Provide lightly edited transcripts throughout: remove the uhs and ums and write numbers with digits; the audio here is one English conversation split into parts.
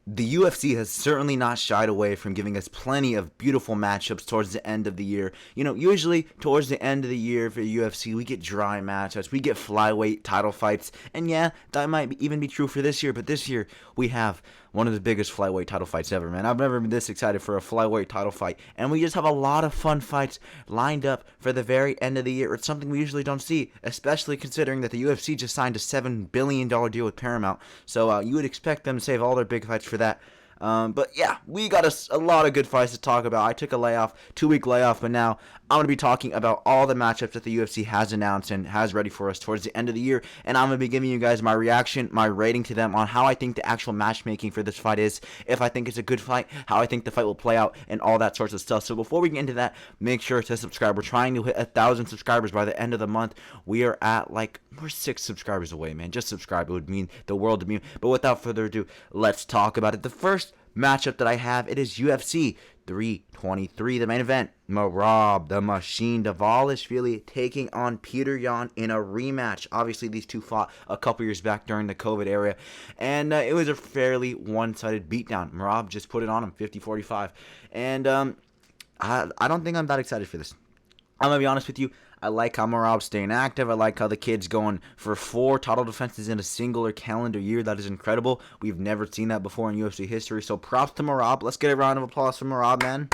The UFC has certainly not shied away from giving us plenty of beautiful matchups towards the end of the year. Usually towards the end of the year for UFC, we get dry matchups, we get flyweight title fights, and yeah, that might even be true for this year, but this year we have one of the biggest flyweight title fights ever, man. I've never been this excited for a flyweight title fight, and we just have a lot of fun fights lined up for the very end of the year. It's something we usually don't see, especially considering that the UFC just signed a $7 billion deal with Paramount, so you would expect them to save all their big fights for that. But yeah, we got a lot of good fights to talk about. I took a layoff, 2-week layoff, but now I'm going to be talking about all the matchups that the UFC has announced and has ready for us towards the end of the year. And I'm going to be giving you guys my reaction, my rating to them on how I think the actual matchmaking for this fight is, if I think it's a good fight, how I think the fight will play out, and all that sorts of stuff. So before we get into that, make sure to subscribe. We're trying to hit 1,000 subscribers by the end of the month. We're 6 subscribers away, man. Just subscribe. It would mean the world to me. But without further ado, let's talk about it. The first matchup that I have, it is UFC 323, the main event. Merab the Machine Dvalishvili taking on Peter Yan in a rematch. Obviously, these two fought a couple years back during the COVID era, and it was a fairly one-sided beatdown. Merab just put it on him, 50-45, and I don't think I'm that excited for this. I'm going to be honest with you. I like how Merab's staying active. I like how the kid's going for 4 title defenses in a singular calendar year. That is incredible. We've never seen that before in UFC history. So props to Merab. Let's get a round of applause for Merab, man.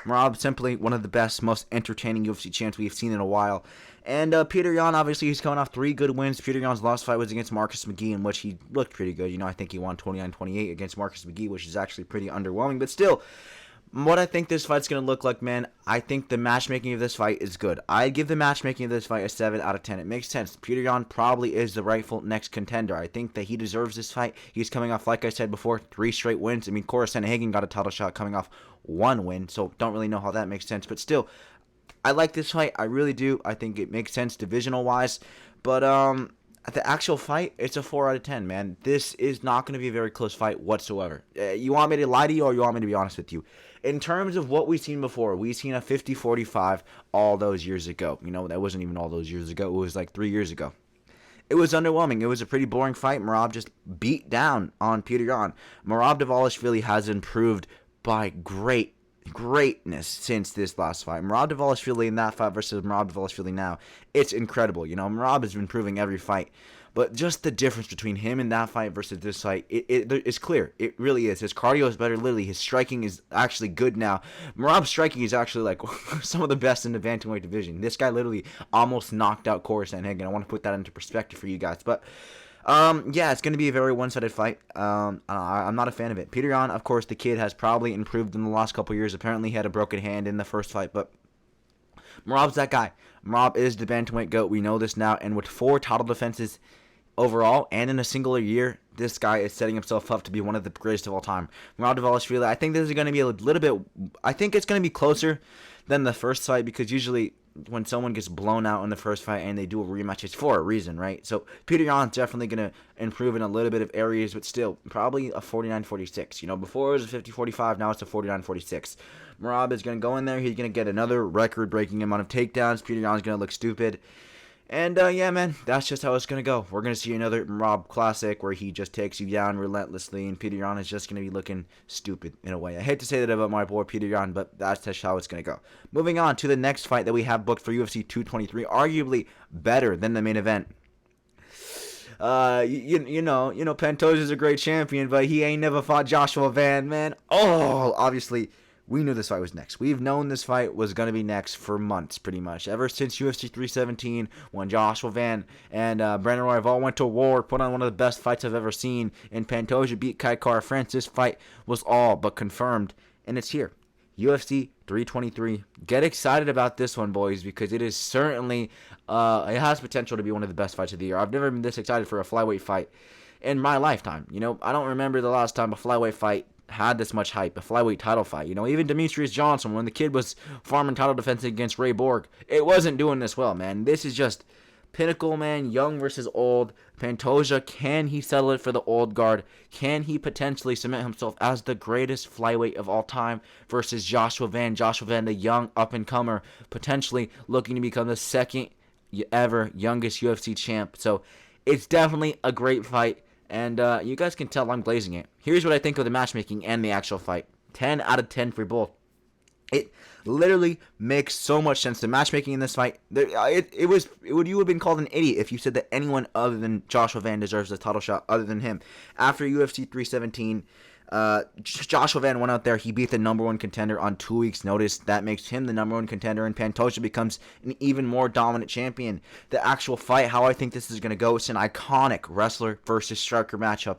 Merab, simply one of the best, most entertaining UFC champs we've seen in a while. And Peter Yan, obviously, he's coming off 3 good wins. Peter Yan's last fight was against Marcus McGee, in which he looked pretty good. I think he won 29-28 against Marcus McGee, which is actually pretty underwhelming. But still, what I think this fight's going to look like, man, I think the matchmaking of this fight is good. I give the matchmaking of this fight a 7 out of 10. It makes sense. Peter Yan probably is the rightful next contender. I think that he deserves this fight. He's coming off, like I said before, 3 straight wins. I mean, Corey Sandhagen got a title shot coming off 1 win, so don't really know how that makes sense. But still, I like this fight. I really do. I think it makes sense divisional-wise. But, the actual fight, it's a 4 out of 10, man. This is not going to be a very close fight whatsoever. You want me to lie to you, or you want me to be honest with you? In terms of what we've seen before, we've seen a 50-45 all those years ago. That wasn't even all those years ago. It was like 3 years ago. It was underwhelming. It was a pretty boring fight. Merab just beat down on Peter Yan. Merab Dvalishvili has improved by greatness since this last fight. Merab Dvalishvili in that fight versus Merab Dvalishvili now, it's incredible. Merab has been improving every fight, but just the difference between him in that fight versus this fight, it's clear. It really is. His cardio is better. Literally, his striking is actually good now. Merab's striking is actually like some of the best in the bantamweight division. This guy literally almost knocked out Corey Sandhagen. I want to put that into perspective for you guys, but yeah, it's going to be a very one-sided fight. I'm not a fan of it. Peter Yan, of course, the kid has probably improved in the last couple years. Apparently, he had a broken hand in the first fight, but Merab's that guy. Merab is the bantamweight GOAT. We know this now, and with 4 title defenses overall and in a singular year, this guy is setting himself up to be one of the greatest of all time. Merab Dvalishvili, I think this is going to be a little bit, I think it's going to be closer than the first fight, because usually when someone gets blown out in the first fight and they do a rematch, it's for a reason, right? So Peter Yan's definitely going to improve in a little bit of areas, but still, probably a 49-46. Before it was a 50-45, now it's a 49-46. Merab is going to go in there. He's going to get another record-breaking amount of takedowns. Peter Yan's going to look stupid. And, yeah, man, that's just how it's going to go. We're going to see another Merab classic where he just takes you down relentlessly, and Peter Yan is just going to be looking stupid in a way. I hate to say that about my boy Peter Yan, but that's just how it's going to go. Moving on to the next fight that we have booked for UFC 223, arguably better than the main event. Pantoja's a great champion, but he ain't never fought Joshua Van, man. Oh, obviously, we knew this fight was next. We've known this fight was going to be next for months, pretty much. Ever since UFC 317, when Joshua Van and Brandon Royval went to war, put on one of the best fights I've ever seen, and Pantoja beat Kai Kara France, this fight was all but confirmed, and it's here. UFC 323. Get excited about this one, boys, because it is certainly, it has potential to be one of the best fights of the year. I've never been this excited for a flyweight fight in my lifetime. I don't remember the last time a flyweight fight had this much hype, a flyweight title fight. Even Demetrius Johnson, when the kid was farming title defense against Ray Borg, it wasn't doing this well, man. This is just pinnacle, man. Young versus old. Pantoja, can he settle it for the old guard? Can he potentially cement himself as the greatest flyweight of all time versus Joshua Van? Joshua Van, the young up-and-comer, potentially looking to become the second ever youngest UFC champ. So it's definitely a great fight. And you guys can tell I'm glazing it. Here's what I think of the matchmaking and the actual fight. 10 out of 10 for both. It literally makes so much sense. The matchmaking in this fight, you would have been called an idiot if you said that anyone other than Joshua Van deserves a title shot other than him. After UFC 317, Joshua Van went out there. He beat the number one contender on 2 weeks' notice. That makes him the number one contender, and Pantoja becomes an even more dominant champion. The actual fight, how I think this is going to go, it's an iconic wrestler versus striker matchup.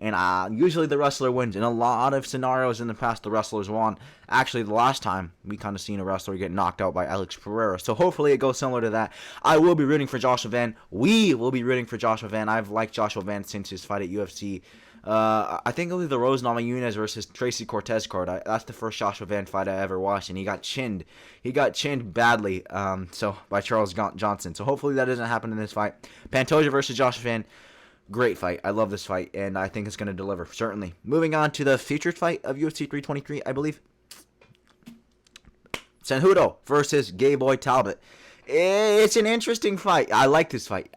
And usually the wrestler wins. In a lot of scenarios in the past, the wrestlers won. Actually, the last time, we kind of seen a wrestler get knocked out by Alex Pereira. So hopefully it goes similar to that. I will be rooting for Joshua Van. We will be rooting for Joshua Van. I've liked Joshua Van since his fight at UFC. I think it was the Rose Namajunas versus Tracy Cortez card. That's the first Joshua Van fight I ever watched, and he got chinned. He got chinned badly by Charles Johnson. So hopefully that doesn't happen in this fight. Pantoja versus Joshua Van. Great fight. I love this fight, and I think it's going to deliver, certainly. Moving on to the featured fight of UFC 323, I believe. Cejudo versus Gay Boy Talbot. It's an interesting fight. I like this fight.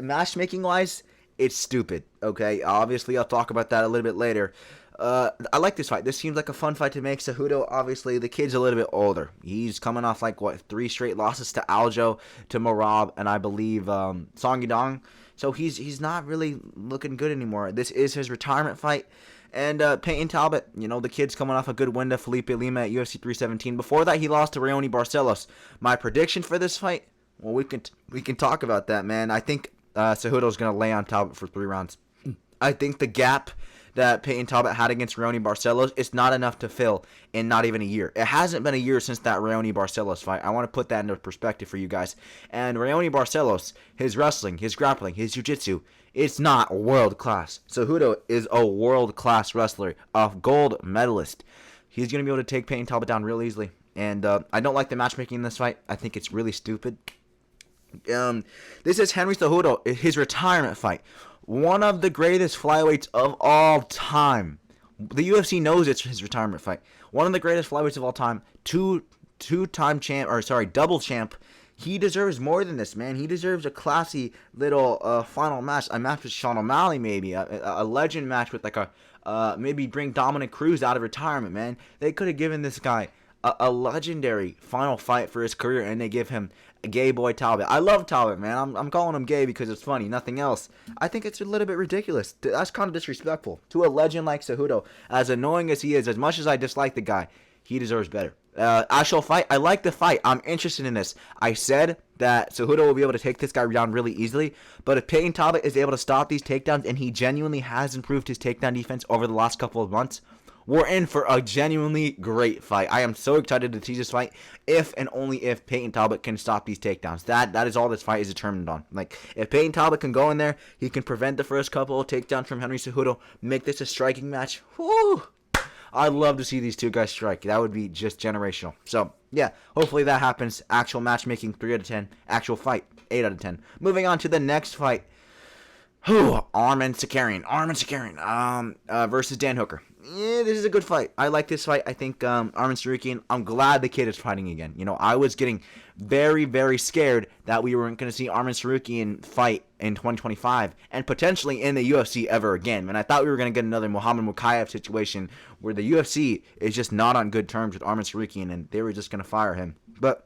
Matchmaking-wise, it's stupid, okay? Obviously, I'll talk about that a little bit later. I like this fight. This seems like a fun fight to make. Cejudo, obviously, the kid's a little bit older. He's coming off, 3 straight losses to Aljo, to Marab, and I believe Song Yadong. So he's not really looking good anymore. This is his retirement fight. And Peyton Talbot, the kid's coming off a good win to Felipe Lima at UFC 317. Before that, he lost to Raoni Barcelos. My prediction for this fight? Well, we can talk about that, man. I think Cejudo's going to lay on Talbot for 3 rounds. I think the gap that Peyton Talbot had against Raoni Barcelos, it's not enough to fill in not even a year. It hasn't been a year since that Raoni Barcelos fight. I want to put that into perspective for you guys. And Raoni Barcelos, his wrestling, his grappling, his jiu-jitsu, it's not world class. Cejudo is a world class wrestler, a gold medalist. He's going to be able to take Peyton Talbot down real easily. And I don't like the matchmaking in this fight. I think it's really stupid. This is Henry Cejudo, his retirement fight. One of the greatest flyweights of all time. The UFC knows it's his retirement fight. One of the greatest flyweights of all time. Two-time champ, double champ. He deserves more than this, man. He deserves a classy little final match. A match with Sean O'Malley, maybe. A legend match with maybe bring Dominic Cruz out of retirement, man. They could have given this guy a legendary final fight for his career, and they give him Gay Boy Talbot. I love Talbot, man. I'm calling him gay because it's funny, nothing else. I think it's a little bit ridiculous. That's kind of disrespectful to a legend like Cejudo. As annoying as he is, as much as I dislike the guy, he deserves better. Actual fight, I like the fight. I'm interested in this. I said that Cejudo will be able to take this guy down really easily, but if Peyton Talbot is able to stop these takedowns, and he genuinely has improved his takedown defense over the last couple of months, we're in for a genuinely great fight. I am so excited to see this fight if and only if Peyton Talbot can stop these takedowns. That is all this fight is determined on. If Peyton Talbot can go in there, he can prevent the first couple of takedowns from Henry Cejudo, make this a striking match. Whoo! I'd love to see these two guys strike. That would be just generational. So, yeah, hopefully that happens. Actual matchmaking, 3 out of 10. Actual fight, 8 out of 10. Moving on to the next fight. Arman Sakarian versus Dan Hooker. Yeah, this is a good fight. I like this fight. I think Arman Tsarukyan, I'm glad the kid is fighting again. I was getting very, very scared that we weren't going to see Arman Tsarukyan fight in 2025 and potentially in the UFC ever again. And I thought we were going to get another Muhammad Mukayev situation where the UFC is just not on good terms with Arman Tsarukyan and they were just going to fire him. But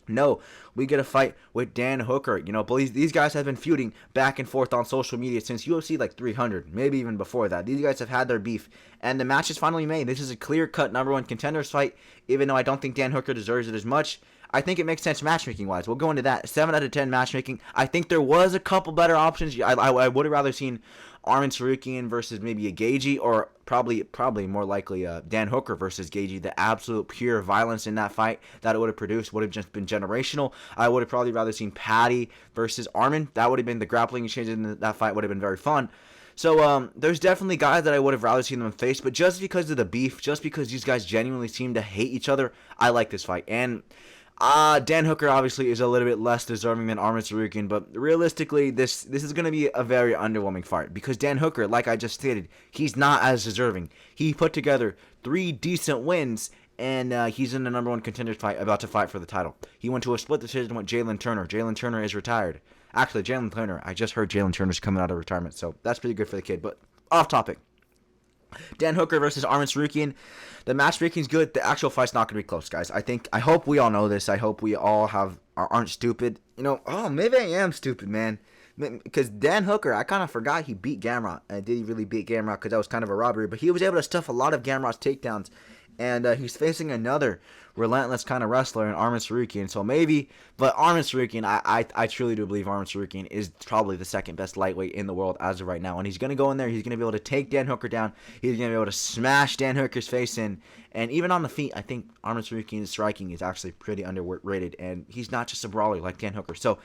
no, we get a fight with Dan Hooker. These guys have been feuding back and forth on social media since UFC 300, maybe even before that. These guys have had their beef, and the match is finally made. This is a clear-cut number 1 contenders fight, even though I don't think Dan Hooker deserves it as much. I think it makes sense matchmaking-wise. We'll go into that. 7 out of 10 matchmaking. I think there was a couple better options. I would have rather seen Arman Tsarukyan versus maybe a Gagey, or probably more likely Dan Hooker versus Gagey. The absolute pure violence in that fight that it would have produced would have just been generational. I would have probably rather seen Patty versus Arman. That would have been the grappling exchange in that fight would have been very fun. So there's definitely guys that I would have rather seen them face, but just because of the beef, just because these guys genuinely seem to hate each other, I like this fight. And Dan Hooker obviously is a little bit less deserving than Arman Tsarukyan, but realistically, this is going to be a very underwhelming fight because Dan Hooker, like I just stated, he's not as deserving. He put together 3 decent wins, and he's in the number 1 contender fight, about to fight for the title. He went to a split decision with Jalen Turner. Jalen Turner is retired. Actually, Jalen Turner. I just heard Jalen Turner's coming out of retirement, so that's pretty good for the kid. But off topic. Dan Hooker versus Arman Tsarukyan. The matchmaking's good. The actual fight's not going to be close, guys. I hope we all know this. I hope we all aren't stupid. Maybe I am stupid, man. Because Dan Hooker, I kind of forgot he beat Gamrot. And did he really beat Gamrot? Because that was kind of a robbery. But he was able to stuff a lot of Gamrot's takedowns. And he's facing another relentless kind of wrestler in Arman Tsarukyan. So maybe, but Arman Tsarukyan, I truly do believe Arman Tsarukyan is probably the second best lightweight in the world as of right now. And he's going to go in there. He's going to be able to take Dan Hooker down. He's going to be able to smash Dan Hooker's face in. And even on the feet, I think Arman Tsarukyan's striking is actually pretty underrated. And he's not just a brawler like Dan Hooker. So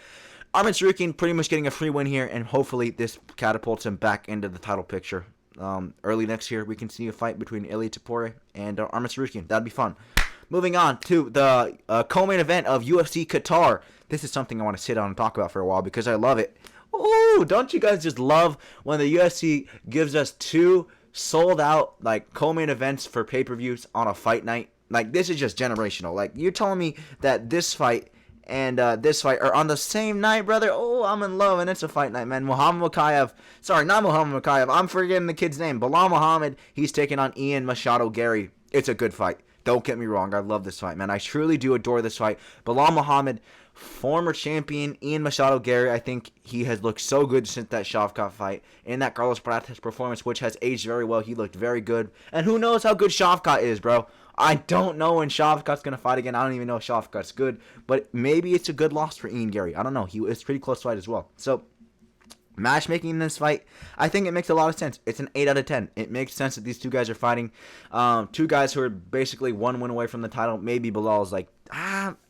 Arman Tsarukyan pretty much getting a free win here. And hopefully this catapults him back into the title picture. Early next year, we can see a fight between Ilia Topuria and Arman Tsarukyan. That'd be fun. Moving on to the co-main event of UFC Qatar. This is something I want to sit on and talk about for a while because I love it. Ooh, don't you guys just love when the UFC gives us two sold-out co-main events for pay-per-views on a fight night? This is just generational. You're telling me that this fight and this fight are on the same night, brother? Oh, I'm in love, and it's a fight night, man. Muhammad Mokaev. Sorry, not Muhammad Mokaev. I'm forgetting the kid's name. Bilal Muhammad. He's taking on Ian Machado Gary. It's a good fight. Don't get me wrong. I love this fight, man. I truly do adore this fight. Bilal Muhammad, former champion. Ian Machado Gary, I think he has looked so good since that Shavkat fight. In that Carlos Prates performance, which has aged very well, he looked very good. And who knows how good Shavkat is, bro. I don't know when Shavkat's going to fight again. I don't even know if Shavkat's good. But maybe it's a good loss for Ian Gary. I don't know. It's a pretty close fight as well. So, matchmaking in this fight, I think it makes a lot of sense. It's an 8 out of 10. It makes sense that these two guys are fighting. Two guys who are basically one win away from the title. Maybe Bilal's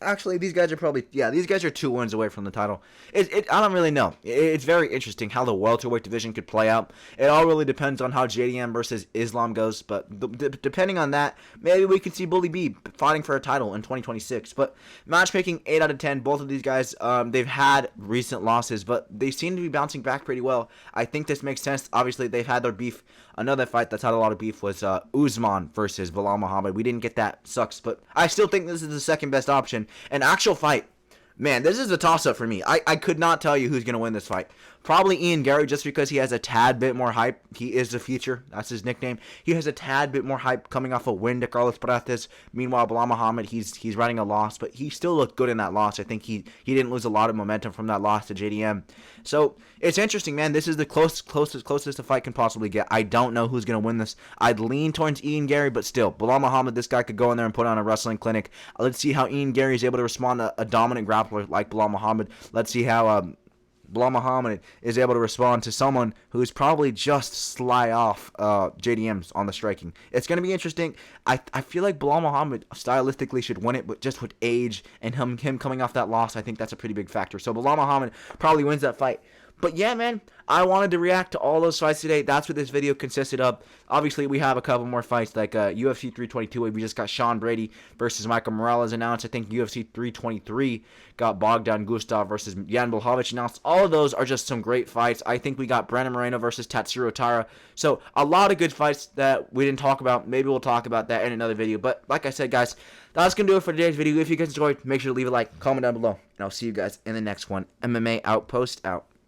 actually, these guys are 2 wins away from the title. I don't really know. It's very interesting how the welterweight division could play out. It all really depends on how JDM versus Islam goes. But depending on that, maybe we could see Bully B fighting for a title in 2026. But matchmaking, 8 out of 10. Both of these guys, they've had recent losses, but they seem to be bouncing back pretty well. I think this makes sense. Obviously, they've had their beef. Another fight that's had a lot of beef was Usman versus Bilal Muhammad. We didn't get that. Sucks. But I still think this is the second best option. An actual fight. Man, this is a toss-up for me. I could not tell you who's going to win this fight. Probably Ian Gary, just because he has a tad bit more hype. He is the future. That's his nickname. He has a tad bit more hype coming off a win to Carlos Prates. Meanwhile, Bilal Muhammad, he's riding a loss, but he still looked good in that loss. I think he didn't lose a lot of momentum from that loss to JDM. So, it's interesting, man. This is the closest a fight can possibly get. I don't know who's going to win this. I'd lean towards Ian Gary, but still, Bilal Muhammad, this guy could go in there and put on a wrestling clinic. Let's see how Ian Gary is able to respond to a dominant grappler like Bilal Muhammad. Let's see how Bilal Muhammad is able to respond to someone who's probably just sly off JDM's on the striking. It's going to be interesting. I feel like Bilal Muhammad stylistically should win it, but just with age and him coming off that loss, I think that's a pretty big factor. So Bilal Muhammad probably wins that fight. But yeah, man, I wanted to react to all those fights today. That's what this video consisted of. Obviously, we have a couple more fights, like UFC 322. We just got Sean Brady versus Michael Morales announced. I think UFC 323 got Bogdan Gustav versus Jan Blachowicz announced. All of those are just some great fights. I think we got Brandon Moreno versus Tatsuro Taira. So, a lot of good fights that we didn't talk about. Maybe we'll talk about that in another video. But, like I said, guys, that's going to do it for today's video. If you guys enjoyed, make sure to leave a like, comment down below. And I'll see you guys in the next one. MMA Outpost out.